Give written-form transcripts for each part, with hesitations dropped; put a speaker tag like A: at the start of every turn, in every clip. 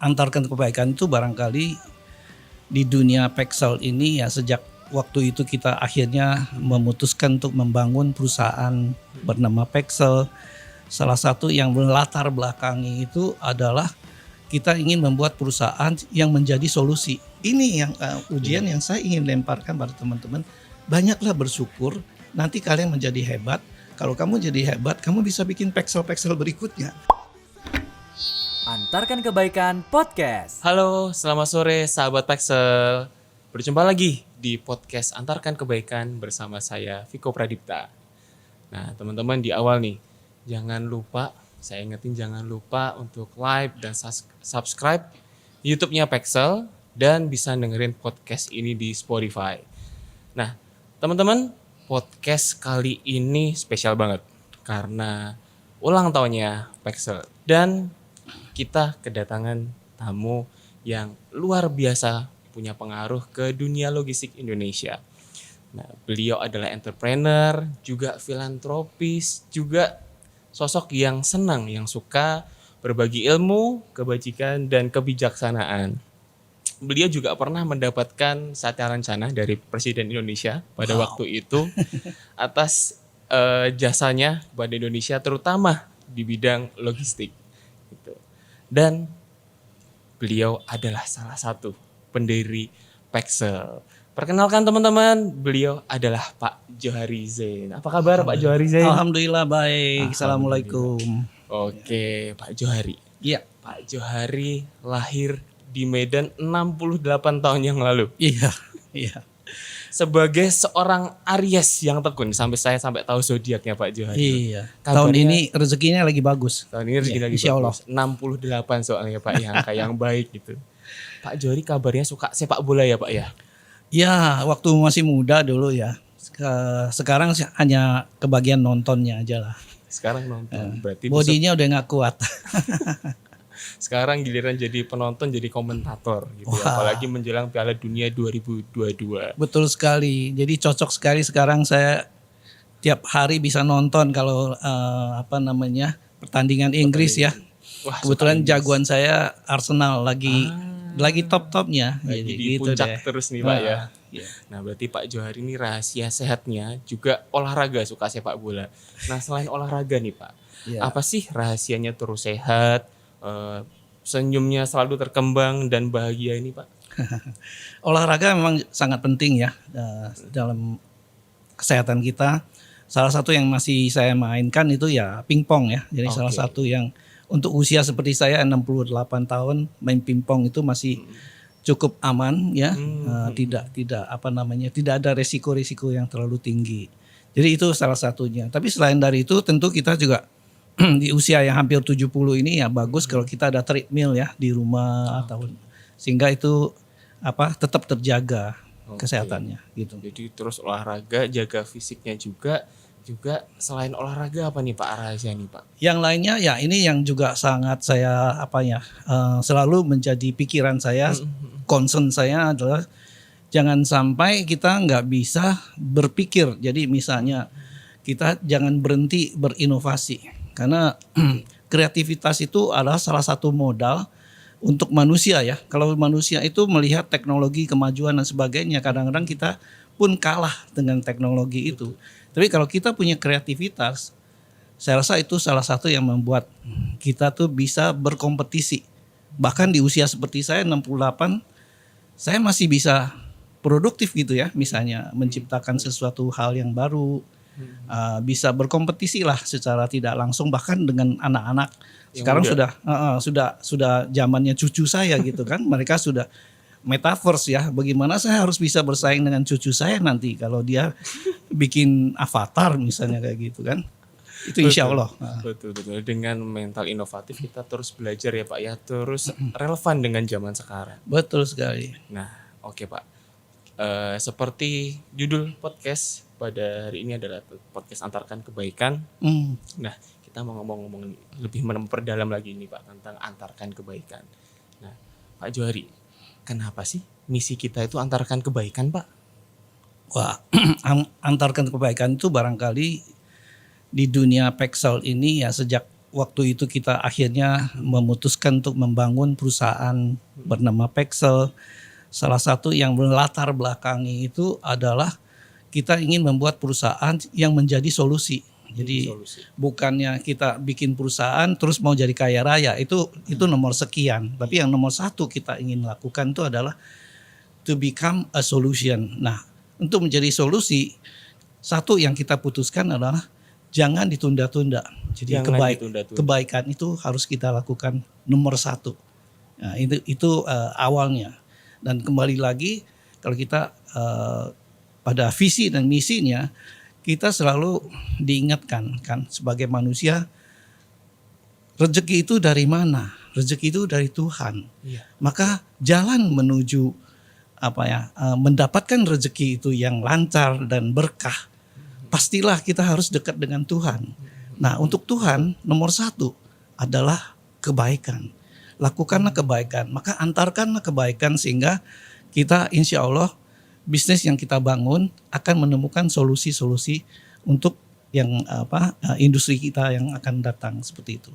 A: antarkan kebaikan itu barangkali di dunia Pexel ini ya sejak waktu itu kita akhirnya memutuskan untuk membangun perusahaan bernama Pexel. Salah satu yang melatar belakangi itu adalah kita ingin membuat perusahaan yang menjadi solusi. Ini yang ujian yang saya ingin lemparkan pada teman-teman. Banyaklah bersyukur, nanti kalian menjadi hebat. Kalau kamu jadi hebat, kamu bisa bikin Pexel-Pexel berikutnya.
B: Antarkan Kebaikan Podcast.
C: Halo, selamat sore sahabat Pexel. Berjumpa lagi di podcast Antarkan Kebaikan bersama saya Viko Pradipta. Nah, teman-teman di awal nih, jangan lupa untuk like dan subscribe YouTube-nya Pexel dan bisa dengerin podcast ini di Spotify. Nah, teman-teman, podcast kali ini spesial banget karena ulang tahunnya Pexel dan kita kedatangan tamu yang luar biasa punya pengaruh ke dunia logistik Indonesia. Nah, beliau adalah entrepreneur, juga filantropis, juga sosok yang senang, yang suka berbagi ilmu, kebajikan, dan kebijaksanaan. Beliau juga pernah mendapatkan Satya Lancana dari Presiden Indonesia pada waktu itu atas jasanya pada Indonesia terutama di bidang logistik. Gitu. Dan beliau adalah salah satu pendiri Pexel. Perkenalkan teman-teman, beliau adalah Pak Johari Zain. Apa kabar Pak Johari Zain?
A: Alhamdulillah baik. Assalamualaikum.
C: Oke, Pak Johari.
A: Iya.
C: Pak Johari lahir di Medan 68 tahun yang lalu.
A: Iya.
C: Sebagai seorang Aries yang tekun, sampai tahu zodiaknya Pak Johari.
A: Iya.
C: Kabarnya,
A: tahun ini rezekinya lagi bagus.
C: Tahun ini rezeki lagi
A: insya Allah.
C: bagus. 68 soalnya Pak, yang angka yang baik gitu. Pak Johari kabarnya suka sepak bola ya Pak ya?
A: Ya, waktu masih muda dulu ya. Sekarang hanya kebagian nontonnya aja lah.
C: Sekarang nonton. Berarti
A: bodinya udah gak kuat.
C: Sekarang giliran jadi penonton, jadi komentator gitu. Apalagi menjelang Piala Dunia 2022.
A: Betul sekali. Jadi cocok sekali sekarang saya tiap hari bisa nonton kalau pertandingan Inggris ya.
C: Wah,
A: kebetulan jagoan saya Arsenal lagi top-topnya.
C: Lagi
A: jadi
C: di
A: gitu
C: puncak
A: deh.
C: terus nih Pak ya.
A: Iya.
C: Nah, berarti Pak Johari ini rahasia sehatnya juga olahraga, suka sepak bola. Nah, selain olahraga nih Pak, apa sih rahasianya terus sehat, senyumnya selalu terkembang dan bahagia ini Pak?
A: Olahraga memang sangat penting ya dalam kesehatan kita. Salah satu yang masih saya mainkan itu ya pingpong ya. Jadi salah satu yang untuk usia seperti saya 68 tahun main pingpong itu masih cukup aman ya. Tidak ada resiko-resiko yang terlalu tinggi. Jadi itu salah satunya. Tapi selain dari itu tentu kita juga di usia yang hampir 70 ini ya bagus kalau kita ada treadmill ya di rumah sehingga itu tetap terjaga kesehatannya gitu.
C: Jadi terus olahraga, jaga fisiknya juga selain olahraga apa nih Pak rahasia nih Pak?
A: Yang lainnya ya ini yang juga sangat saya selalu menjadi pikiran saya, concern saya adalah jangan sampai kita nggak bisa berpikir. Jadi misalnya kita jangan berhenti berinovasi karena kreativitas itu adalah salah satu modal untuk manusia ya. Kalau manusia itu melihat teknologi, kemajuan dan sebagainya, kadang-kadang kita pun kalah dengan teknologi itu. Tapi kalau kita punya kreativitas, saya rasa itu salah satu yang membuat kita tuh bisa berkompetisi. Bahkan di usia seperti saya 68, saya masih bisa produktif gitu ya. Misalnya menciptakan sesuatu hal yang baru, bisa berkompetisi lah secara tidak langsung bahkan dengan anak-anak. Sekarang sudah zamannya cucu saya gitu kan. Mereka sudah metaverse ya. Bagaimana saya harus bisa bersaing dengan cucu saya nanti kalau dia bikin avatar misalnya kayak gitu kan. Itu insya Allah.
C: Betul. Dengan mental inovatif kita terus belajar ya Pak ya. Terus relevan dengan zaman sekarang.
A: Betul sekali.
C: Nah oke Pak. Seperti judul podcast pada hari ini adalah podcast Antarkan Kebaikan. Nah kita mau ngomong lebih memperdalam lagi nih Pak tentang Antarkan Kebaikan. Nah Pak Johari, kenapa sih misi kita itu antarkan kebaikan Pak?
A: Wah, antarkan kebaikan itu barangkali di dunia Pexel ini ya sejak waktu itu kita akhirnya memutuskan untuk membangun perusahaan bernama Pexel. Salah satu yang melatar belakangi itu adalah kita ingin membuat perusahaan yang menjadi solusi. Jadi bukannya kita bikin perusahaan terus mau jadi kaya raya, itu nomor sekian. Tapi yang nomor satu kita ingin lakukan itu adalah to become a solution. Nah, untuk menjadi solusi, satu yang kita putuskan adalah jangan ditunda-tunda. Jadi kebaikan itu harus kita lakukan nomor satu. Nah, itu awalnya. Dan kembali lagi kalau kita pada visi dan misinya, kita selalu diingatkan kan sebagai manusia, rezeki itu dari mana? Rezeki itu dari Tuhan. Iya. Maka jalan menuju mendapatkan rezeki itu yang lancar dan berkah, pastilah kita harus dekat dengan Tuhan. Nah, untuk Tuhan nomor satu adalah kebaikan. Lakukanlah kebaikan, maka antarkanlah kebaikan sehingga kita insya Allah bisnis yang kita bangun akan menemukan solusi-solusi untuk yang industri kita yang akan datang seperti itu.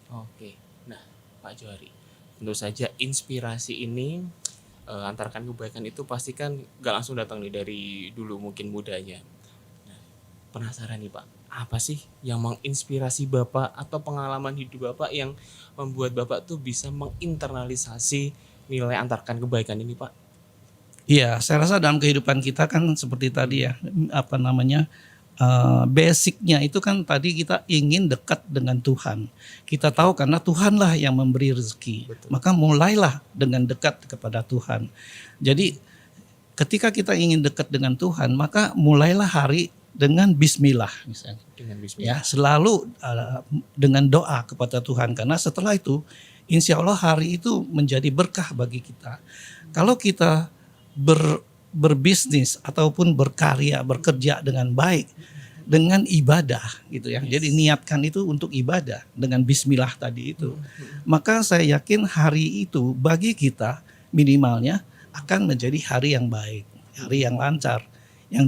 C: Oke, nah Pak Johari, tentu saja inspirasi ini antarkan kebaikan itu pasti kan gak langsung datang nih dari dulu mungkin mudanya. Nah, penasaran nih Pak, apa sih yang menginspirasi Bapak atau pengalaman hidup Bapak yang membuat Bapak tuh bisa menginternalisasi nilai antarkan kebaikan ini Pak?
A: Iya, saya rasa dalam kehidupan kita kan seperti tadi ya, basicnya itu kan tadi kita ingin dekat dengan Tuhan. Kita tahu karena Tuhanlah yang memberi rezeki. Betul. Maka mulailah dengan dekat kepada Tuhan. Jadi ketika kita ingin dekat dengan Tuhan, maka mulailah hari dengan bismillah misalnya. Dengan bismillah. Ya, selalu dengan doa kepada Tuhan, karena setelah itu insya Allah hari itu menjadi berkah bagi kita. Kalau kita berbisnis ataupun berkarya, bekerja dengan baik, dengan ibadah gitu ya. Yes. Jadi niatkan itu untuk ibadah dengan bismillah tadi itu. Maka saya yakin hari itu bagi kita minimalnya akan menjadi hari yang baik, hari yang lancar, yang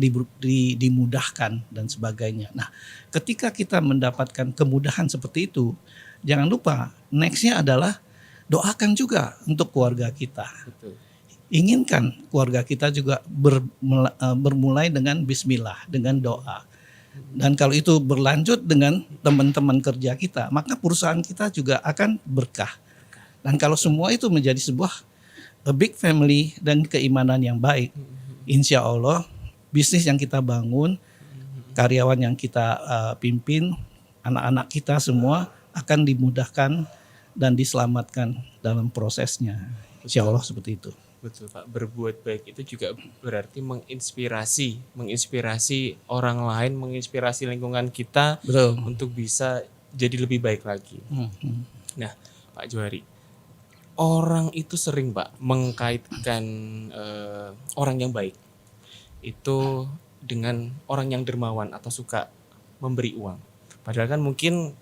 A: dimudahkan dan sebagainya. Nah, ketika kita mendapatkan kemudahan seperti itu, jangan lupa nextnya adalah doakan juga untuk keluarga kita. Betul. Inginkan keluarga kita juga bermulai dengan bismillah, dengan doa. Dan kalau itu berlanjut dengan teman-teman kerja kita, maka perusahaan kita juga akan berkah. Dan kalau semua itu menjadi sebuah a big family dan keimanan yang baik, insya Allah bisnis yang kita bangun, karyawan yang kita pimpin, anak-anak kita semua akan dimudahkan dan diselamatkan dalam prosesnya. Insya Allah seperti itu.
C: Betul Pak, berbuat baik itu juga berarti menginspirasi orang lain, menginspirasi lingkungan kita. Betul. Untuk bisa jadi lebih baik lagi. Nah Pak Johari, orang itu sering Pak mengkaitkan orang yang baik itu dengan orang yang dermawan atau suka memberi uang. Padahal kan mungkin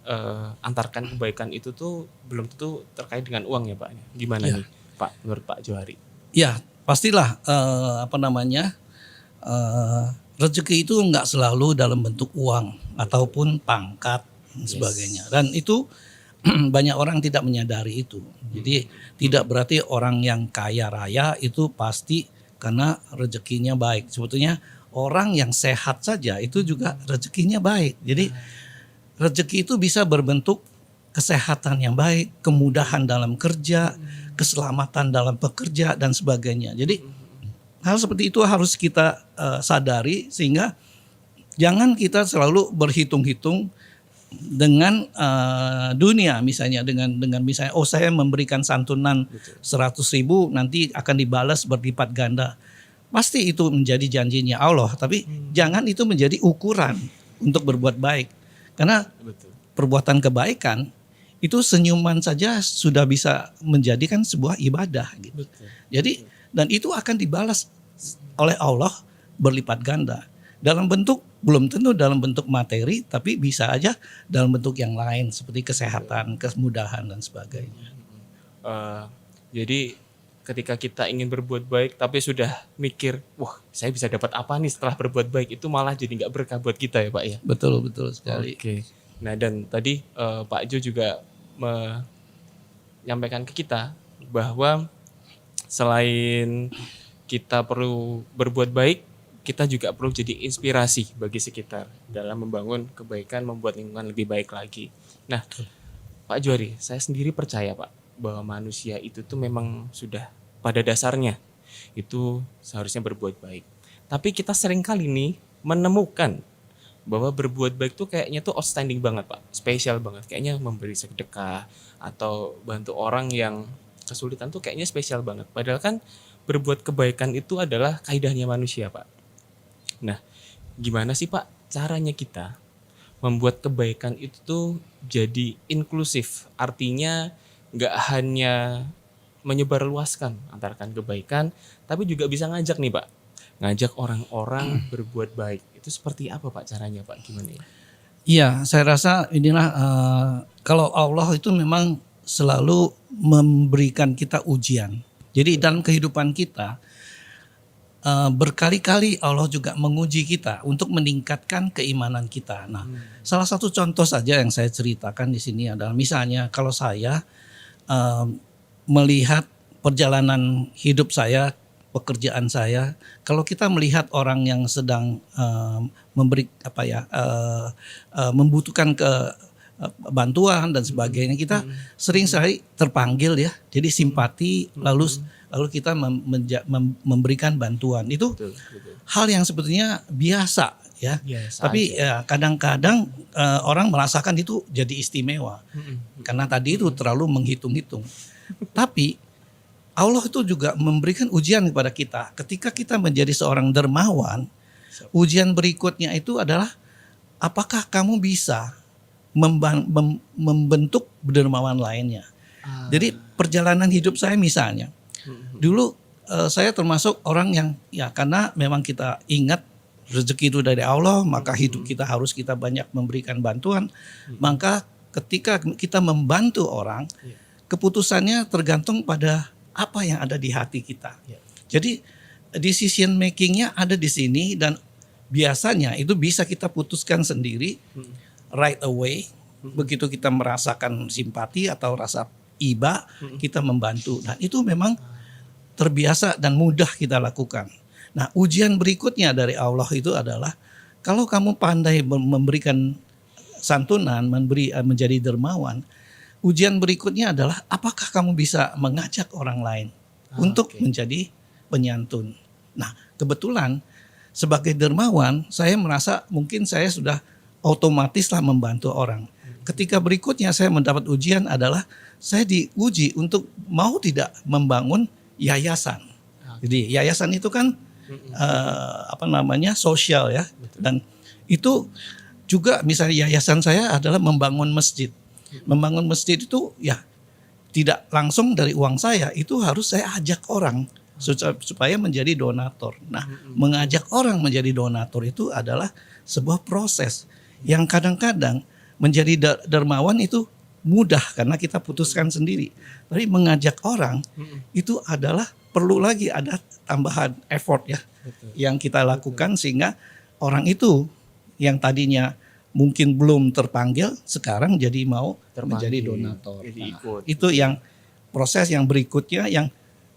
C: antarkan kebaikan itu tuh belum tentu terkait dengan uang ya Pak. Gimana nih Pak menurut Pak Johari?
A: Ya pastilah rezeki itu nggak selalu dalam bentuk uang ataupun pangkat dan sebagainya. Dan itu banyak orang tidak menyadari itu. Jadi tidak berarti orang yang kaya raya itu pasti karena rezekinya baik. Sebetulnya orang yang sehat saja itu juga rezekinya baik. Jadi rezeki itu bisa berbentuk kesehatan yang baik, kemudahan dalam kerja, keselamatan dalam pekerja dan sebagainya. Jadi hal seperti itu harus kita sadari sehingga jangan kita selalu berhitung-hitung dengan dunia misalnya dengan misalnya saya memberikan santunan 100.000 nanti akan dibalas berlipat ganda. Pasti itu menjadi janjinya Allah, tapi jangan itu menjadi ukuran untuk berbuat baik. Karena perbuatan kebaikan itu senyuman saja sudah bisa menjadikan sebuah ibadah gitu. Jadi dan itu akan dibalas oleh Allah berlipat ganda. Dalam bentuk belum tentu dalam bentuk materi, tapi bisa aja dalam bentuk yang lain seperti kesehatan, kemudahan dan sebagainya.
C: Jadi ketika kita ingin berbuat baik tapi sudah mikir, wah saya bisa dapat apa nih setelah berbuat baik, itu malah jadi nggak berkah buat kita ya Pak ya.
A: Betul sekali.
C: Oke. Nah dan tadi Pak Jo juga menyampaikan ke kita bahwa selain kita perlu berbuat baik, kita juga perlu jadi inspirasi bagi sekitar dalam membangun kebaikan, membuat lingkungan lebih baik lagi. Nah, Pak Johari, saya sendiri percaya Pak, bahwa manusia itu tuh memang sudah pada dasarnya itu seharusnya berbuat baik. Tapi kita sering kali nih menemukan bahwa berbuat baik tuh kayaknya tuh outstanding banget Pak, spesial banget. Kayaknya memberi sedekah atau bantu orang yang kesulitan tuh kayaknya spesial banget. Padahal kan berbuat kebaikan itu adalah kaidahnya manusia Pak. Nah, gimana sih Pak caranya kita membuat kebaikan itu tuh jadi inklusif? Artinya nggak hanya menyebarluaskan antarkan kebaikan, tapi juga bisa ngajak nih Pak, ngajak orang-orang berbuat baik. Itu seperti apa Pak caranya Pak? Gimana ya?
A: Iya, saya rasa inilah kalau Allah itu memang selalu memberikan kita ujian. Jadi dalam kehidupan kita berkali-kali Allah juga menguji kita untuk meningkatkan keimanan kita. Nah, salah satu contoh saja yang saya ceritakan di sini adalah misalnya kalau saya melihat perjalanan hidup saya, pekerjaan saya, kalau kita melihat orang yang sedang membutuhkan bantuan dan sebagainya, kita sering sekali terpanggil ya, jadi simpati, lalu kita memberikan bantuan. Itu
C: Betul.
A: hal yang sebetulnya biasa ya.
C: Biasa
A: Tapi ya kadang-kadang orang merasakan itu jadi istimewa karena tadi itu terlalu menghitung-hitung. Tapi Allah itu juga memberikan ujian kepada kita. Ketika kita menjadi seorang dermawan, ujian berikutnya itu adalah apakah kamu bisa membentuk dermawan lainnya. Jadi perjalanan hidup saya misalnya, dulu saya termasuk orang yang ya karena memang kita ingat rezeki itu dari Allah, maka hidup kita harus kita banyak memberikan bantuan. Maka ketika kita membantu orang, keputusannya tergantung pada apa yang ada di hati kita. Jadi decision makingnya ada di sini dan biasanya itu bisa kita putuskan sendiri right away. Begitu kita merasakan simpati atau rasa iba, kita membantu. Dan itu memang terbiasa dan mudah kita lakukan. Nah, ujian berikutnya dari Allah itu adalah kalau kamu pandai memberikan santunan, menjadi dermawan, ujian berikutnya adalah apakah kamu bisa mengajak orang lain untuk menjadi penyantun. Nah, kebetulan sebagai dermawan, saya merasa mungkin saya sudah otomatislah membantu orang. Ketika berikutnya saya mendapat ujian adalah saya diuji untuk mau tidak membangun yayasan. Jadi yayasan itu kan sosial ya. Dan itu juga misalnya yayasan saya adalah membangun masjid. Membangun masjid itu ya tidak langsung dari uang saya, itu harus saya ajak orang supaya menjadi donatur. Nah, mengajak orang menjadi donatur itu adalah sebuah proses yang kadang-kadang menjadi dermawan itu mudah karena kita putuskan sendiri. Tapi mengajak orang itu adalah perlu lagi ada tambahan effort ya yang kita lakukan sehingga orang itu yang tadinya mungkin belum terpanggil sekarang jadi mau menjadi donatur. Nah, itu yang proses yang berikutnya yang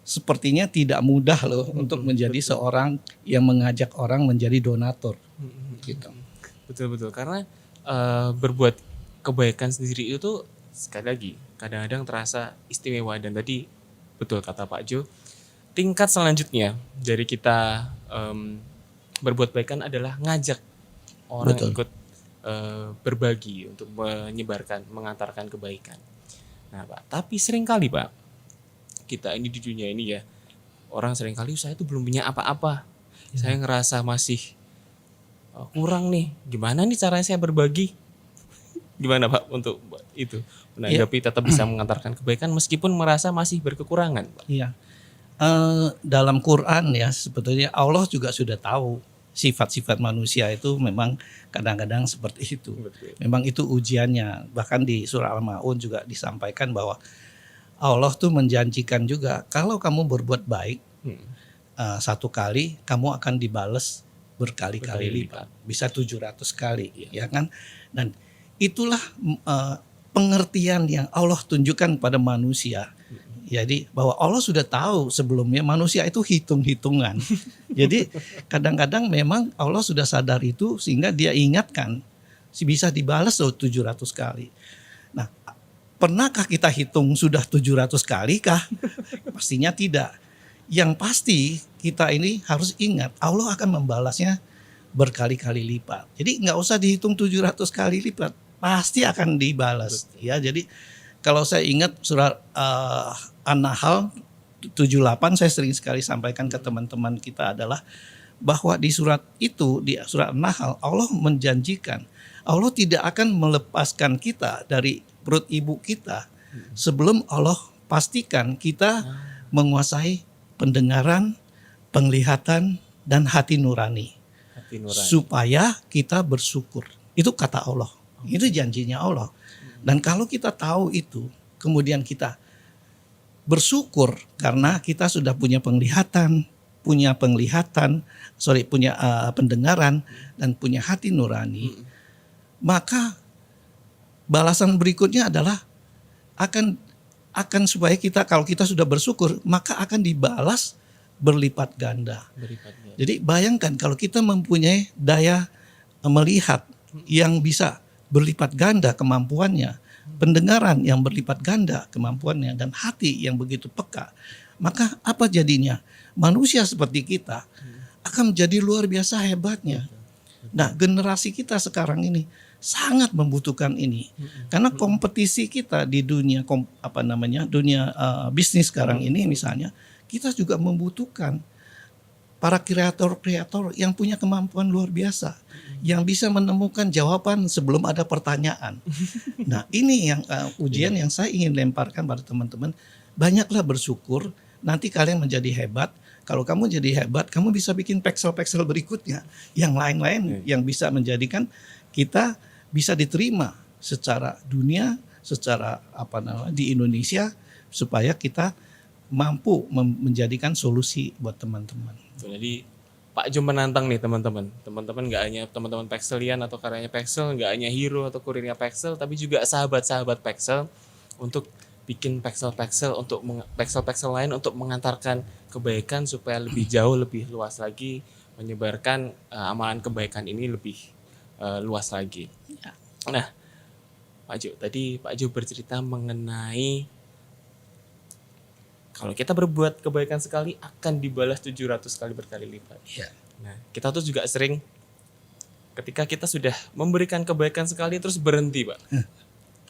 A: sepertinya tidak mudah loh untuk menjadi seorang yang mengajak orang menjadi donatur. Gitu.
C: Betul karena berbuat kebaikan sendiri itu sekali lagi kadang-kadang terasa istimewa dan tadi betul kata Pak Jo, tingkat selanjutnya dari kita berbuat kebaikan adalah ngajak orang ikut berbagi untuk menyebarkan, mengantarkan kebaikan. Nah Pak, tapi seringkali Pak, kita ini di dunia ini ya, orang seringkali saya tuh belum punya apa-apa, saya ngerasa masih kurang nih, gimana nih caranya saya berbagi? Gimana Pak untuk itu menanggapi tetap bisa mengantarkan kebaikan meskipun merasa masih berkekurangan Pak?
A: Iya, dalam Quran ya sebetulnya Allah juga sudah tahu sifat-sifat manusia itu memang kadang-kadang seperti itu.
C: Betul.
A: Memang itu ujiannya. Bahkan di surah Al-Maun juga disampaikan bahwa Allah tuh menjanjikan juga kalau kamu berbuat baik satu kali kamu akan dibales berkali-kali lipat, bisa 700 kali, ya kan? Dan itulah pengertian yang Allah tunjukkan pada manusia. Jadi bahwa Allah sudah tahu sebelumnya manusia itu hitung-hitungan. Jadi kadang-kadang memang Allah sudah sadar itu sehingga dia ingatkan bisa dibalas loh 700 kali. Nah, pernahkah kita hitung sudah 700 kali kah? Pastinya tidak. Yang pasti kita ini harus ingat Allah akan membalasnya berkali-kali lipat. Jadi nggak usah dihitung 700 kali lipat, pasti akan dibalas. Ya, jadi kalau saya ingat surat An-Nahl 78 saya sering sekali sampaikan ke teman-teman kita adalah bahwa di surat itu, di surat An-Nahl Allah menjanjikan Allah tidak akan melepaskan kita dari perut ibu kita sebelum Allah pastikan kita menguasai pendengaran, penglihatan, dan hati nurani. Supaya kita bersyukur. Itu kata Allah. Itu janjinya Allah. Dan kalau kita tahu itu, kemudian kita bersyukur karena kita sudah punya penglihatan, punya pendengaran, dan punya hati nurani, maka balasan berikutnya adalah akan supaya kita, kalau kita sudah bersyukur, maka akan dibalas berlipat ganda. Jadi bayangkan kalau kita mempunyai daya melihat yang bisa berlipat ganda kemampuannya, pendengaran yang berlipat ganda kemampuannya, dan hati yang begitu peka, maka apa jadinya? Manusia seperti kita akan menjadi luar biasa hebatnya. Nah, generasi kita sekarang ini sangat membutuhkan ini, karena kompetisi kita di dunia dunia bisnis sekarang ini misalnya, kita juga membutuhkan para kreator-kreator yang punya kemampuan luar biasa, yang bisa menemukan jawaban sebelum ada pertanyaan. Nah, ini yang ujian yang saya ingin lemparkan pada teman-teman. Banyaklah bersyukur, nanti kalian menjadi hebat. Kalau kamu jadi hebat, kamu bisa bikin pexel-pexel berikutnya, yang lain-lain yang bisa menjadikan kita bisa diterima secara dunia, secara di Indonesia, supaya kita mampu menjadikan solusi buat teman-teman.
C: Jadi Pak Jo menantang nih teman-teman. Teman-teman nggak hanya teman-teman Pexelian atau karyanya Pexel, nggak hanya hero atau kurirnya Pexel, tapi juga sahabat-sahabat Pexel untuk bikin Pexel-Pexel untuk Pexel-Pexel lain untuk mengantarkan kebaikan supaya lebih jauh, lebih luas lagi, menyebarkan amalan kebaikan ini lebih luas lagi.
A: Ya.
C: Nah, Pak Jo, tadi Pak Jo bercerita mengenai kalau kita berbuat kebaikan sekali akan dibalas 700 kali berkali lipat.
A: Ya.
C: Nah, kita tuh juga sering ketika kita sudah memberikan kebaikan sekali terus berhenti, Pak.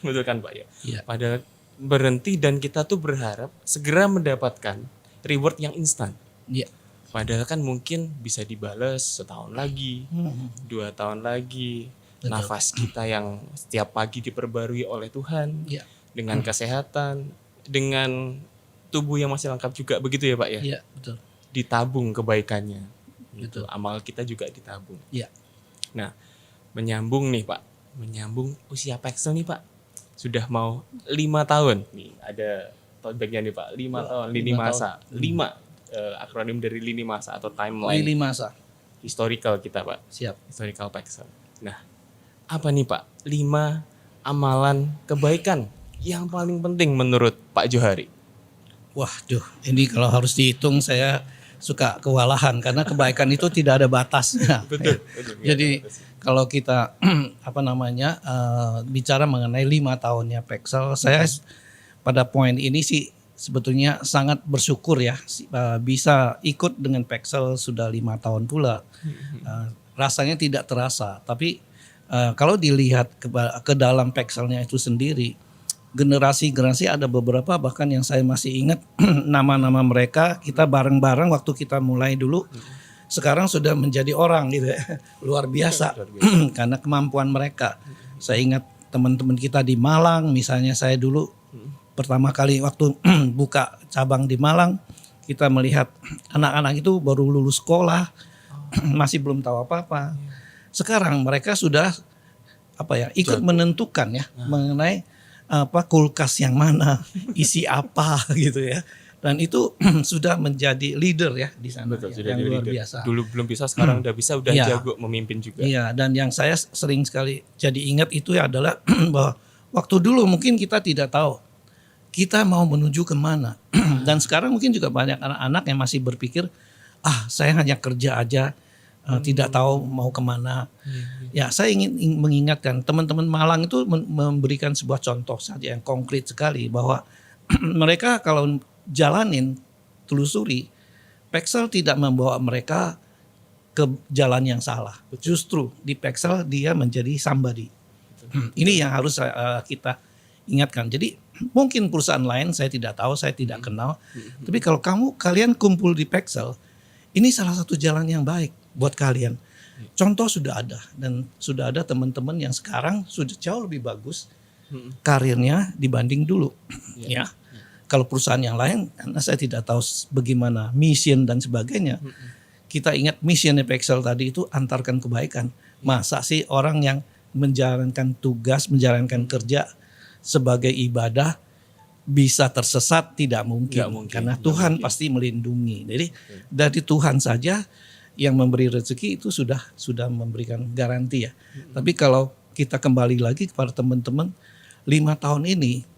C: Betul kan, Pak ya?
A: Ya.
C: Padahal berhenti dan kita tuh berharap segera mendapatkan reward yang instan.
A: Ya.
C: Padahal kan mungkin bisa dibalas setahun lagi, 2 tahun lagi.
A: Betul.
C: Nafas kita yang setiap pagi diperbarui oleh Tuhan,
A: Ya.
C: dengan kesehatan, dengan tubuh yang masih lengkap juga, begitu ya Pak ya?
A: Iya, betul.
C: Ditabung kebaikannya. Gitu.
A: Betul.
C: Amal kita juga ditabung.
A: Iya.
C: Nah, menyambung nih Pak. Menyambung usia Pexel nih Pak. Sudah mau 5 tahun. Nih ada tote bag-nya nih Pak. 5 tahun, lini
A: 5
C: masa.
A: tahun.
C: 5 akronim dari lini masa atau timeline.
A: Lini masa.
C: Historical kita Pak.
A: Siap.
C: Historical Pexel. Nah, apa nih Pak? 5 amalan kebaikan yang paling penting menurut Pak Johari.
A: Waduh, ini kalau harus dihitung saya suka kewalahan karena kebaikan itu tidak ada batasnya.
C: Betul.
A: Jadi kalau kita bicara mengenai 5 tahunnya Pexel, saya pada poin ini sih sebetulnya sangat bersyukur ya bisa ikut dengan Pexel sudah 5 tahun pula. Rasanya tidak terasa, tapi kalau dilihat ke dalam Pexelnya itu sendiri, generasi ada beberapa bahkan yang saya masih ingat nama-nama mereka, kita bareng-bareng waktu kita mulai dulu, sekarang sudah menjadi orang gitu ya. Luar biasa karena kemampuan mereka. Saya ingat teman-teman kita di Malang, misalnya saya dulu pertama kali waktu buka cabang di Malang, kita melihat anak-anak itu baru lulus sekolah, masih belum tahu apa-apa. Sekarang mereka sudah ikut menentukan ya mengenai kulkas yang mana, isi apa gitu ya. Dan itu sudah menjadi leader ya di sana.
C: Betul,
A: Ya,
C: sudah
A: yang
C: jadi
A: luar
C: leader.
A: biasa.
C: Dulu belum bisa, sekarang udah bisa, udah
A: Iya.
C: jago memimpin juga.
A: Iya, dan yang saya sering sekali jadi ingat itu adalah bahwa waktu dulu mungkin kita tidak tahu kita mau menuju kemana. Dan sekarang mungkin juga banyak anak-anak yang masih berpikir, saya hanya kerja aja, tidak tahu mau kemana. Ya, saya ingin mengingatkan teman-teman Malang itu memberikan sebuah contoh saja yang konkret sekali bahwa mereka kalau jalanin, telusuri, Pexel tidak membawa mereka ke jalan yang salah. Justru di Pexel dia menjadi somebody. Ini yang harus kita ingatkan. Jadi mungkin perusahaan lain saya tidak tahu, saya tidak kenal. Tapi kalau kalian kumpul di Pexel, ini salah satu jalan yang baik buat kalian. Contoh sudah ada dan sudah ada teman-teman yang sekarang sudah jauh lebih bagus karirnya dibanding dulu. Ya. Kalau perusahaan yang lain, karena saya tidak tahu bagaimana mission dan sebagainya. Kita ingat missionnya Pexel tadi itu antarkan kebaikan. Masa sih orang yang menjalankan tugas, menjalankan kerja sebagai ibadah bisa tersesat? Tidak mungkin.
C: Nggak mungkin,
A: Karena
C: nggak
A: Tuhan
C: mungkin.
A: pasti melindungi. Jadi dari Tuhan saja yang memberi rezeki itu sudah memberikan garansi ya. Tapi kalau kita kembali lagi kepada teman-teman 5 tahun ini,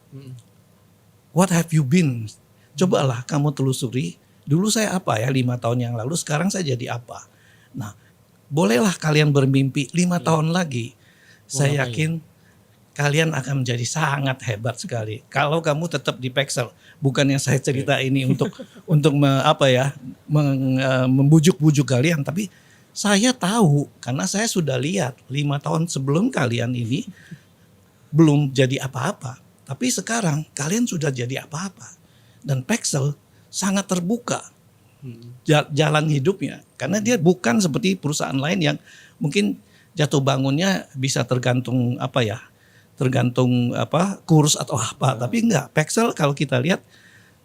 A: what have you been? Cobalah kamu telusuri. Dulu saya apa ya 5 tahun yang lalu, sekarang saya jadi apa? Nah, bolehlah kalian bermimpi 5 tahun lagi. Saya yakin kalian akan menjadi sangat hebat sekali. Kalau kamu tetap di Pexel, bukan yang saya cerita ini untuk membujuk-bujuk kalian, tapi saya tahu karena saya sudah lihat 5 tahun sebelum kalian ini belum jadi apa-apa. Tapi sekarang kalian sudah jadi apa-apa. Dan Pexel sangat terbuka jalan hidupnya. Karena dia bukan seperti perusahaan lain yang mungkin jatuh bangunnya bisa tergantung kurs atau apa. Tapi enggak, Pexel kalau kita lihat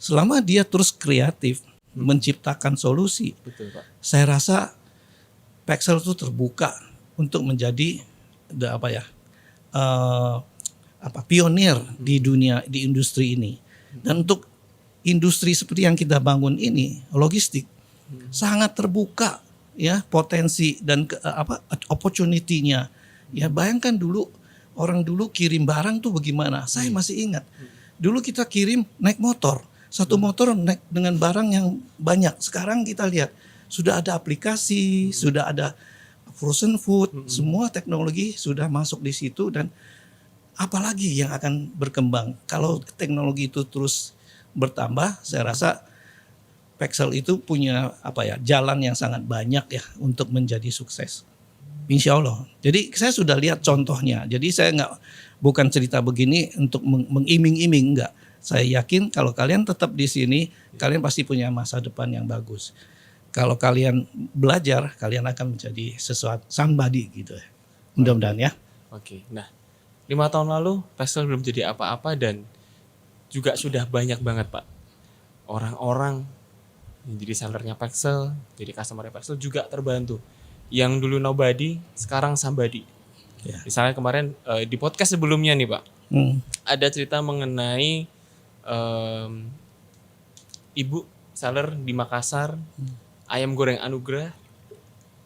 A: selama dia terus kreatif menciptakan solusi.
C: Betul, Pak.
A: Saya rasa Pexel itu terbuka untuk menjadi pionir di dunia, di industri ini. Dan untuk industri seperti yang kita bangun ini, logistik sangat terbuka ya potensi dan opportunity-nya. Ya bayangkan dulu orang dulu kirim barang tuh bagaimana? Saya masih ingat. Dulu kita kirim naik motor. Satu motor naik dengan barang yang banyak. Sekarang kita lihat sudah ada aplikasi, sudah ada frozen food, semua teknologi sudah masuk di situ. Dan apalagi yang akan berkembang kalau teknologi itu terus bertambah. Saya rasa Pexel itu punya jalan yang sangat banyak ya untuk menjadi sukses, insya Allah. Jadi saya sudah lihat contohnya. Jadi saya bukan cerita begini untuk mengiming-iming, enggak. Saya yakin kalau kalian tetap di sini, kalian pasti punya masa depan yang bagus. Kalau kalian belajar, kalian akan menjadi sesuatu somebody gitu ya. Mudah-mudahan ya.
C: Oke, nah 5 tahun lalu Pexel belum jadi apa-apa dan juga sudah banyak banget Pak orang-orang yang jadi sellernya Pexel, jadi customernya Pexel juga terbantu. Yang dulu nobody, sekarang somebody.
A: Ya.
C: Misalnya kemarin di podcast sebelumnya nih Pak, ada cerita mengenai ibu seller di Makassar, ayam goreng Anugrah,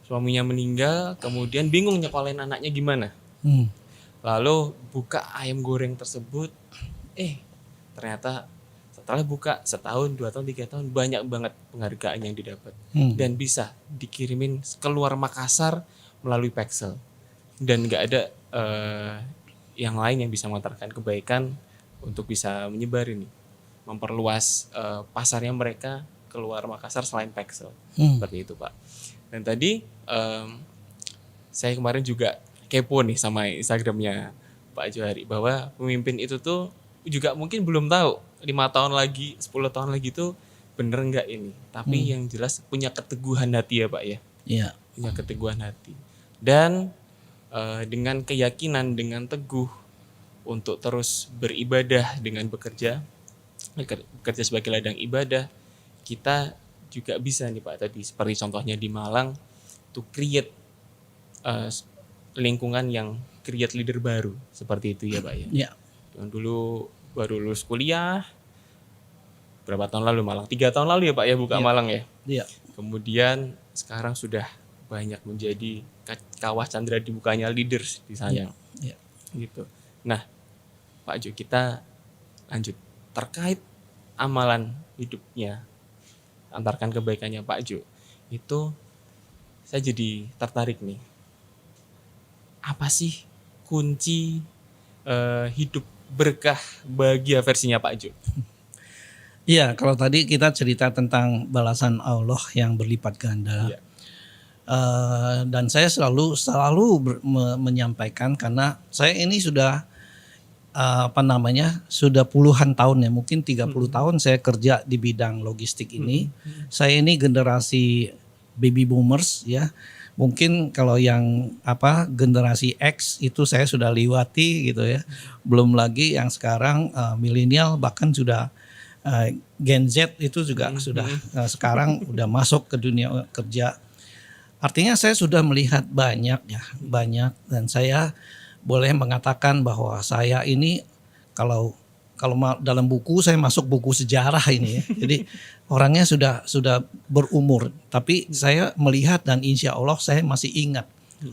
C: suaminya meninggal, kemudian bingung nyekolahin anaknya gimana. Lalu buka ayam goreng tersebut, ternyata setelah buka setahun, 2 tahun, 3 tahun banyak banget penghargaan yang didapat. Dan bisa dikirimin keluar Makassar melalui Pexel. Dan gak ada yang lain yang bisa mengantarkan kebaikan untuk bisa menyebar ini. Memperluas pasarnya mereka keluar Makassar selain Pexel. Seperti itu Pak. Dan tadi saya kemarin juga kepo nih sama Instagramnya Pak Johari bahwa pemimpin itu tuh juga mungkin belum tahu 5 tahun lagi, 10 tahun lagi tuh bener nggak ini. Tapi yang jelas punya keteguhan hati ya Pak ya.
A: Iya.
C: Punya keteguhan hati. Dan dengan keyakinan, dengan teguh untuk terus beribadah dengan bekerja sebagai ladang ibadah, kita juga bisa nih Pak tadi seperti contohnya di Malang to create lingkungan yang create leader baru seperti itu ya Pak ya.
A: Iya.
C: Yang dulu baru lulus kuliah berapa tahun lalu Malang? 3 tahun lalu ya Pak ya buka
A: Iya.
C: Malang ya.
A: Iya.
C: Kemudian sekarang sudah banyak menjadi kawah Chandra dibukanya leaders di sana.
A: Iya.
C: Gitu. Nah, Pak Jo, kita lanjut terkait amalan hidupnya, antarkan kebaikannya Pak Jo. Itu saya jadi tertarik nih. Apa sih kunci hidup berkah bahagia versinya Pak Jo?
A: Iya, kalau tadi kita cerita tentang balasan Allah yang berlipat ganda.
C: Iya.
A: Dan saya selalu menyampaikan karena saya ini sudah sudah puluhan tahun ya, mungkin 30 tahun saya kerja di bidang logistik ini. Saya ini generasi baby boomers ya. Mungkin kalau yang generasi X itu saya sudah lewati gitu ya. Belum lagi yang sekarang milenial, bahkan sudah Gen Z itu juga sudah sekarang udah masuk ke dunia kerja. Artinya saya sudah melihat banyak dan saya boleh mengatakan bahwa saya ini kalau dalam buku saya masuk buku sejarah ini ya. Jadi orangnya sudah berumur, tapi saya melihat dan insya Allah saya masih ingat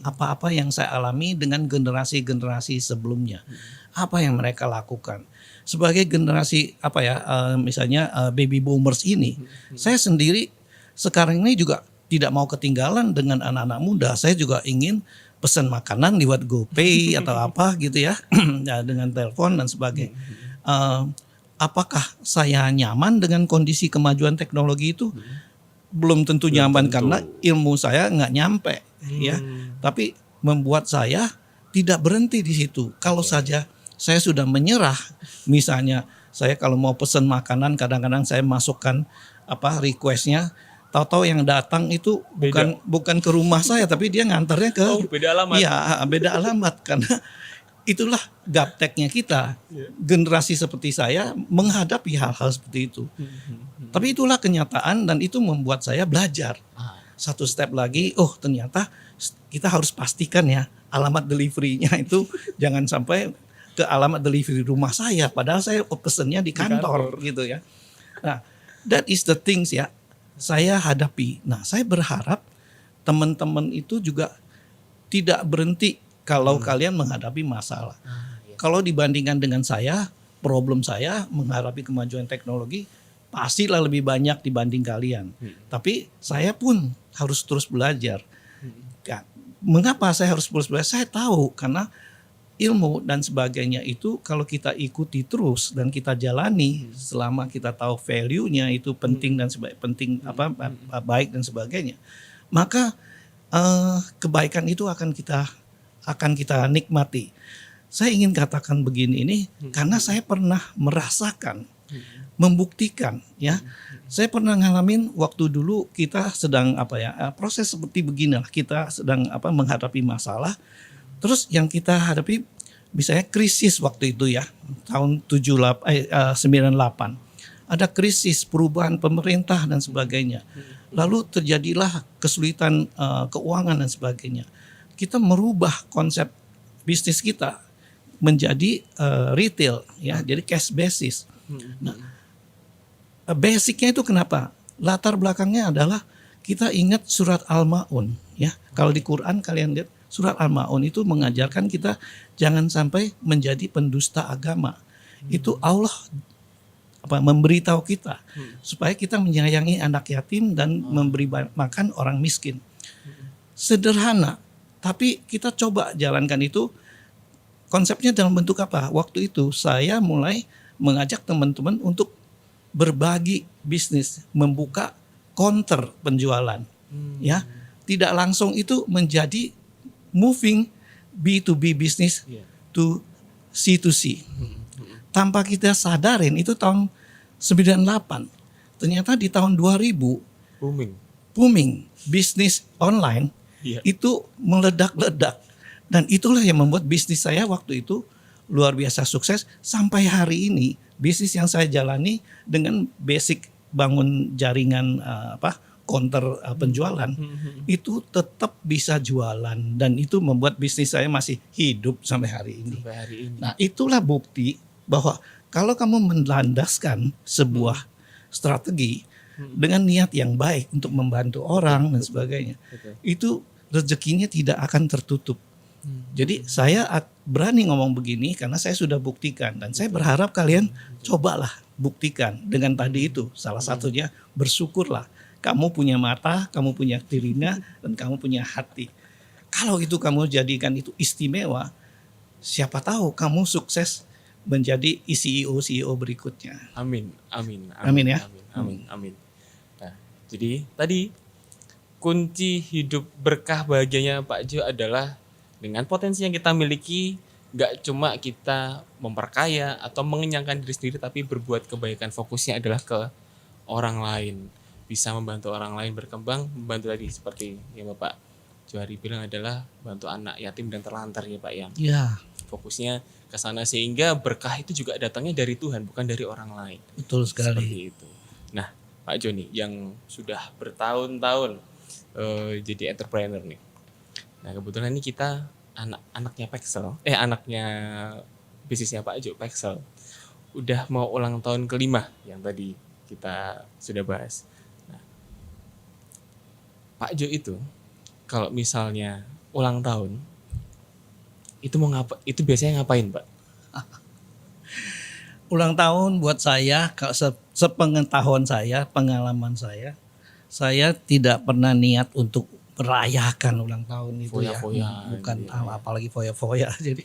A: apa-apa yang saya alami dengan generasi-generasi sebelumnya. Apa yang mereka lakukan. Sebagai generasi misalnya baby boomers ini, saya sendiri sekarang ini juga tidak mau ketinggalan dengan anak-anak muda. Saya juga ingin pesan makanan lewat GoPay atau apa gitu ya, dengan telepon dan sebagainya. Apakah saya nyaman dengan kondisi kemajuan teknologi itu? Belum tentu nyaman karena ilmu saya nggak nyampe ya. Tapi membuat saya tidak berhenti di situ. Kalau saja saya sudah menyerah, misalnya saya kalau mau pesan makanan kadang-kadang saya masukkan requestnya, tahu-tahu yang datang itu bukan ke rumah saya tapi dia ngantarnya ke
C: beda alamat.
A: Iya, beda alamat karena itulah gapteknya kita. Generasi seperti saya menghadapi hal-hal seperti itu. Tapi itulah kenyataan dan itu membuat saya belajar. Satu step lagi, ternyata kita harus pastikan ya alamat delivery-nya itu jangan sampai ke alamat delivery rumah saya padahal saya pesennya di kantor gitu ya. Nah, that is the things ya saya hadapi. Nah, saya berharap teman-teman itu juga tidak berhenti kalau kalian menghadapi masalah. Kalau dibandingkan dengan saya, problem saya menghadapi kemajuan teknologi pastilah lebih banyak dibanding kalian. Tapi saya pun harus terus belajar. Ya, mengapa saya harus terus belajar? Saya tahu karena ilmu dan sebagainya itu kalau kita ikuti terus dan kita jalani selama kita tahu value-nya itu penting dan baik dan sebagainya, maka kebaikan itu akan kita nikmati. Saya ingin katakan begini ini karena saya pernah merasakan, membuktikan ya. Saya pernah ngalamin waktu dulu kita sedang proses seperti beginilah, kita sedang menghadapi masalah. Terus yang kita hadapi misalnya krisis waktu itu ya, tahun 98. Ada krisis perubahan pemerintah dan sebagainya. Lalu terjadilah kesulitan keuangan dan sebagainya. Kita merubah konsep bisnis kita menjadi retail ya, jadi cash basis. Nah, basicnya itu kenapa? Latar belakangnya adalah kita ingat surat Al-Maun ya. Kalau di Quran kalian lihat surat Al-Maun itu mengajarkan kita jangan sampai menjadi pendusta agama. Itu Allah memberitahu kita supaya kita menyayangi anak yatim dan memberi makan orang miskin. Sederhana, tapi kita coba jalankan itu. Konsepnya dalam bentuk apa? Waktu itu saya mulai mengajak teman-teman untuk berbagi bisnis, membuka counter penjualan. Ya, tidak langsung itu menjadi moving B2B business to C2C. Tanpa kita sadarin itu tahun 98. Ternyata di tahun 2000 booming bisnis online itu meledak-ledak. Dan itulah yang membuat bisnis saya waktu itu luar biasa sukses sampai hari ini. Bisnis yang saya jalani dengan basic bangun jaringan counter penjualan itu tetap bisa jualan dan itu membuat bisnis saya masih hidup sampai hari ini. Nah, itulah bukti bahwa kalau kamu melandaskan sebuah strategi dengan niat yang baik untuk membantu orang dan sebagainya,
C: Betul.
A: itu rezekinya tidak akan tertutup. Jadi saya berani ngomong begini karena saya sudah buktikan, dan saya berharap kalian cobalah buktikan dengan tadi itu. Salah satunya bersyukurlah. Kamu punya mata, kamu punya telinga, dan kamu punya hati. Kalau itu kamu jadikan itu istimewa, siapa tahu kamu sukses menjadi CEO berikutnya.
C: Amin, amin,
A: Amin ya.
C: amin, amin. Nah, jadi tadi kunci hidup berkah bahagianya Pak Jo adalah dengan potensi yang kita miliki, gak cuma kita memperkaya atau mengenyangkan diri sendiri, tapi berbuat kebaikan. Fokusnya adalah ke orang lain, bisa membantu orang lain berkembang, membantu tadi seperti yang Bapak Johari bilang adalah bantu anak yatim dan terlantar ya Pak yang
A: Ya,
C: fokusnya ke sana, sehingga berkah itu juga datangnya dari Tuhan, bukan dari orang lain.
A: betul sekali.
C: Seperti itu. Nah, Pak Joni yang sudah bertahun-tahun jadi entrepreneur nih. Nah, kebetulan ini kita anaknya bisnisnya Pak Jo, Pexel. Udah mau ulang tahun ke-5 yang tadi kita sudah bahas. Nah, Pak Jo itu kalau misalnya ulang tahun itu biasanya ngapain, Pak?
A: Ulang tahun buat saya, kalau sepengetahuan saya, pengalaman saya tidak pernah niat untuk merayakan ulang tahun itu
C: Foya-foya,
A: bukan
C: gitu ya.
A: apalagi foya-foya. Jadi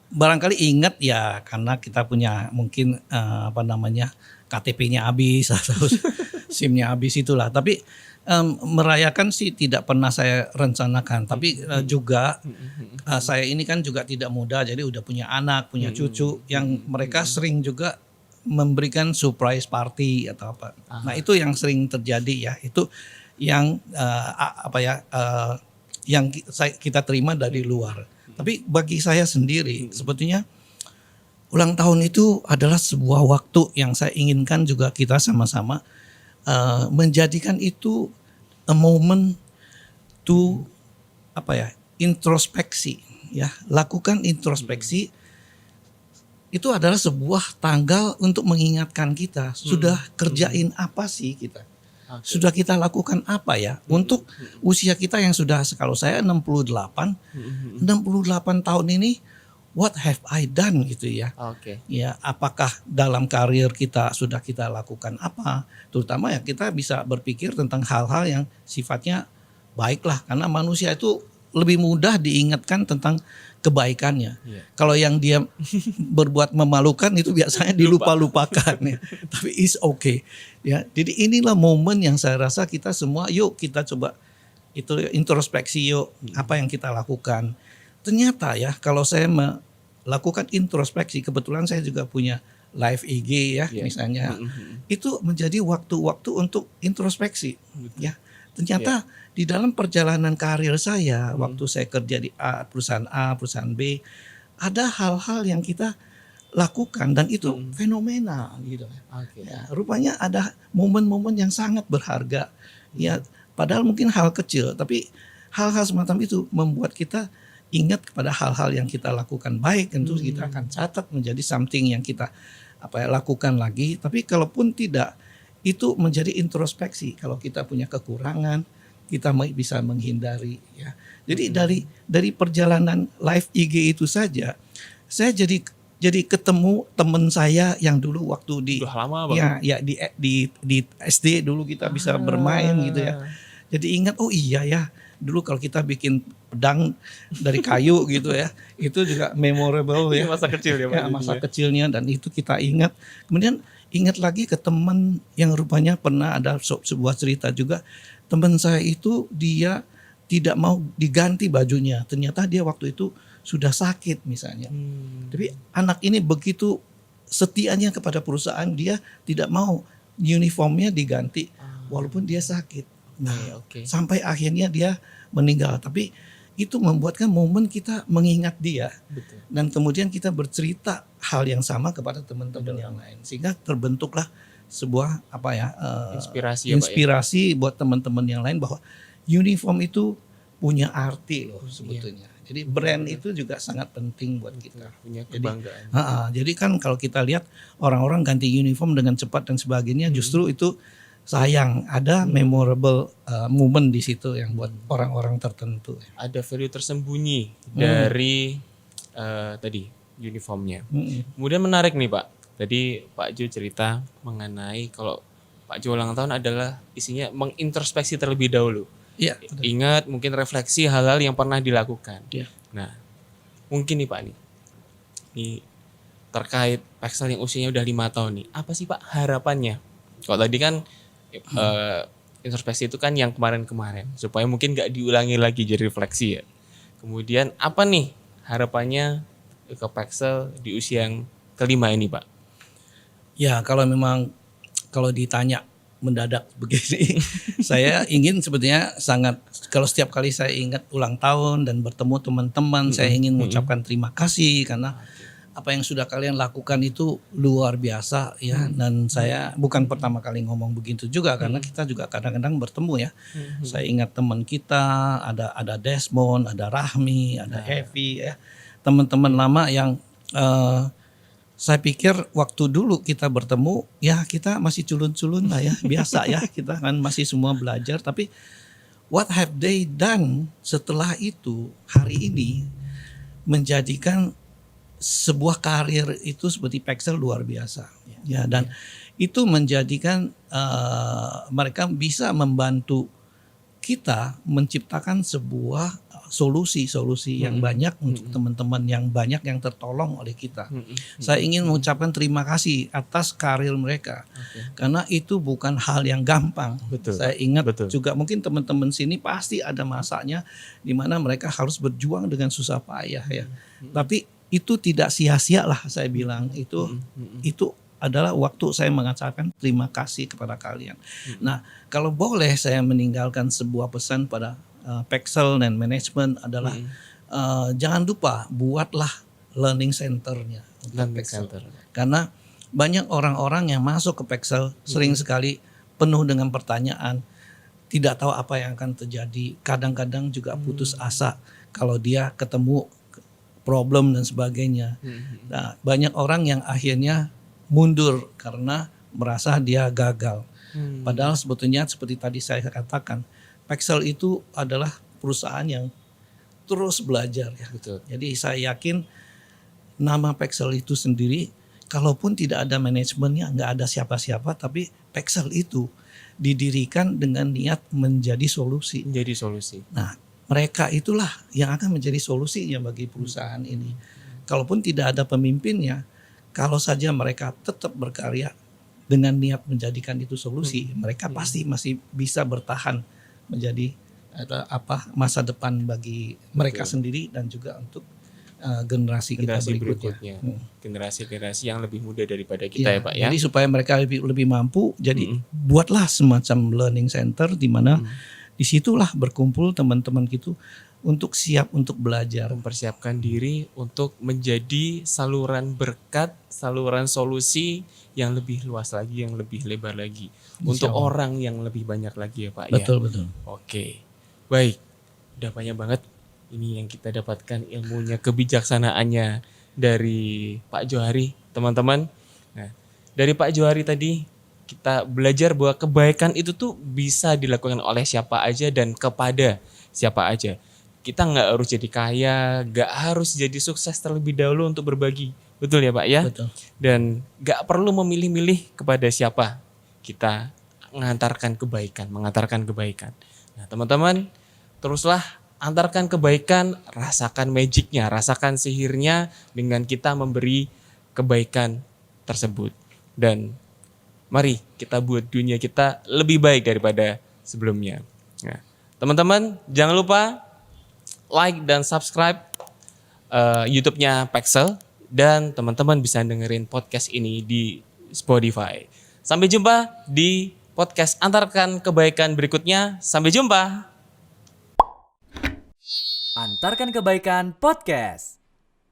A: barangkali ingat ya karena kita punya mungkin KTP-nya habis atau SIM-nya habis itulah. Tapi merayakan sih tidak pernah saya rencanakan. Tapi juga saya ini kan juga tidak muda, jadi udah punya anak, punya cucu yang mereka sering juga memberikan surprise party atau apa. Nah itu yang sering terjadi ya. Itu yang yang kita terima dari luar. Tapi bagi saya sendiri sebetulnya ulang tahun itu adalah sebuah waktu yang saya inginkan juga kita sama-sama menjadikan itu a moment to introspeksi ya. Lakukan introspeksi. Itu adalah sebuah tanggal untuk mengingatkan kita sudah kerjain apa sih kita. Sudah kita lakukan apa ya untuk usia kita yang sudah, kalau saya 68 tahun ini, what have I done gitu ya.
C: Oke.
A: Ya, apakah dalam karir kita sudah kita lakukan apa? Terutama ya kita bisa berpikir tentang hal-hal yang sifatnya baiklah, karena manusia itu lebih mudah diingatkan tentang kebaikannya.
C: Iya.
A: Kalau yang dia berbuat memalukan itu biasanya dilupa-lupakan ya. Tapi it's okay ya. Jadi inilah momen yang saya rasa kita semua yuk kita coba itu introspeksi yuk, apa yang kita lakukan. Ternyata ya kalau saya melakukan introspeksi, kebetulan saya juga punya live IG ya misalnya. Itu menjadi waktu-waktu untuk introspeksi ya. Ternyata di dalam perjalanan karir saya, waktu saya kerja di perusahaan B, ada hal-hal yang kita lakukan dan itu fenomenal gitu.
C: Oke.
A: Ya, rupanya ada momen-momen yang sangat berharga. Ya, padahal mungkin hal kecil, tapi hal-hal semacam itu membuat kita ingat kepada hal-hal yang kita lakukan baik. Tentu kita akan catat menjadi something yang kita lakukan lagi. Tapi kalaupun tidak, itu menjadi introspeksi. Kalau kita punya kekurangan, kita bisa menghindari ya. Jadi dari perjalanan live IG itu saja, saya jadi ketemu teman saya yang dulu waktu di
C: Udah lama banget.
A: ya di SD dulu kita bisa bermain gitu ya. Jadi ingat, oh iya ya, dulu kalau kita bikin pedang dari kayu gitu ya, itu juga memorable ya.
C: Masa kecil ya, Pak.
A: Ya, masa kecilnya, dan itu kita ingat. Kemudian ingat lagi ke teman yang rupanya pernah ada sebuah cerita juga. Teman saya itu dia tidak mau diganti bajunya. Ternyata dia waktu itu sudah sakit misalnya. Tapi anak ini begitu setianya kepada perusahaan, dia tidak mau uniformnya diganti walaupun dia sakit. Nah, sampai akhirnya dia meninggal. Tapi itu membuatkan momen kita mengingat dia.
C: Betul.
A: Dan kemudian kita bercerita hal yang sama kepada teman-teman yang lain. Sehingga terbentuklah sebuah
C: Inspirasi ya, Pak, ya?
A: inspirasi buat teman-teman yang lain bahwa uniform itu punya arti loh sebetulnya. Jadi brand itu juga sangat penting buat kita.
C: Punya
A: Jadi,
C: kebanggaan.
A: jadi kan kalau kita lihat orang-orang ganti uniform dengan cepat dan sebagainya, justru itu sayang. Ada memorable moment di situ yang buat orang-orang tertentu.
C: Ada value tersembunyi dari tadi uniformnya. Kemudian menarik nih Pak. Tadi Pak Jo cerita mengenai kalau Pak Jo ulang tahun adalah isinya mengintrospeksi terlebih dahulu.
A: Iya. betul.
C: Ingat mungkin refleksi hal-hal yang pernah dilakukan.
A: Iya.
C: Nah, mungkin nih Pak nih. Ini terkait Pexel yang usianya udah 5 tahun nih. Apa sih Pak harapannya? Kalau tadi kan introspeksi itu kan yang kemarin-kemarin supaya mungkin gak diulangi lagi jadi refleksi ya. Kemudian apa nih harapannya ke Pexel di usia yang kelima ini Pak?
A: Ya kalau memang kalau ditanya mendadak begini, saya ingin sebetulnya sangat kalau setiap kali saya ingat ulang tahun dan bertemu teman-teman, saya ingin mengucapkan terima kasih karena apa yang sudah kalian lakukan itu luar biasa ya. Dan saya bukan pertama kali ngomong begitu juga karena kita juga kadang-kadang bertemu ya. Saya ingat teman kita ada Desmond, ada Rahmi, ada Heavy ya, teman-teman lama yang saya pikir waktu dulu kita bertemu ya kita masih culun-culun lah ya, biasa ya, kita kan masih semua belajar, tapi what have they done setelah itu hari ini menjadikan sebuah karir itu seperti Pexel luar biasa ya, dan itu menjadikan mereka bisa membantu kita menciptakan sebuah solusi-solusi yang banyak untuk teman-teman yang banyak yang tertolong oleh kita. Saya ingin mengucapkan terima kasih atas karir mereka karena itu bukan hal yang gampang.
C: Betul.
A: Saya ingat
C: Betul.
A: juga mungkin teman-teman sini pasti ada masanya di mana mereka harus berjuang dengan susah payah ya. Tapi itu tidak sia-sia lah saya bilang, itu adalah waktu saya mengucapkan terima kasih kepada kalian. Nah, kalau boleh saya meninggalkan sebuah pesan pada Pexel dan manajemen adalah jangan lupa buatlah learning centernya untuk
C: Learning
A: Pexel.
C: center.
A: Karena banyak orang-orang yang masuk ke Pexel sering sekali penuh dengan pertanyaan, tidak tahu apa yang akan terjadi, kadang-kadang juga putus asa kalau dia ketemu problem dan sebagainya. Nah, banyak orang yang akhirnya mundur karena merasa dia gagal. Padahal sebetulnya seperti tadi saya katakan, Pexel itu adalah perusahaan yang terus belajar ya.
C: Betul.
A: Jadi saya yakin nama Pexel itu sendiri, kalaupun tidak ada manajemennya, nggak ada siapa-siapa, tapi Pexel itu didirikan dengan niat menjadi solusi.
C: Menjadi solusi.
A: Nah, mereka itulah yang akan menjadi solusinya bagi perusahaan ini. Kalaupun tidak ada pemimpinnya, kalau saja mereka tetap berkarya dengan niat menjadikan itu solusi, mereka pasti masih bisa bertahan menjadi masa depan bagi mereka sendiri dan juga untuk generasi kita berikutnya.
C: Generasi-generasi yang lebih muda daripada kita ya Pak ya.
A: Jadi supaya mereka lebih mampu, jadi buatlah semacam learning center di mana disitulah berkumpul teman-teman gitu untuk siap untuk belajar.
C: Mempersiapkan diri untuk menjadi saluran berkat, saluran solusi yang lebih luas lagi, yang lebih lebar lagi. Untuk orang yang lebih banyak lagi ya Pak ya.
A: Betul.
C: Oke, baik. Udah banyak banget ini yang kita dapatkan ilmunya, kebijaksanaannya dari Pak Johari, teman-teman. Nah, dari Pak Johari tadi kita belajar bahwa kebaikan itu tuh bisa dilakukan oleh siapa aja dan kepada siapa aja. Kita nggak harus jadi kaya, nggak harus jadi sukses terlebih dahulu untuk berbagi. Betul ya Pak ya?
A: Betul.
C: Dan nggak perlu memilih-milih kepada siapa. Kita mengantarkan kebaikan. Nah teman-teman, teruslah antarkan kebaikan, rasakan magicnya, rasakan sihirnya dengan kita memberi kebaikan tersebut. Dan mari kita buat dunia kita lebih baik daripada sebelumnya. Nah, teman-teman jangan lupa like dan subscribe YouTube-nya Pexel, dan teman-teman bisa dengerin podcast ini di Spotify. Sampai jumpa di podcast Antarkan Kebaikan berikutnya. Sampai jumpa.
B: Antarkan Kebaikan Podcast.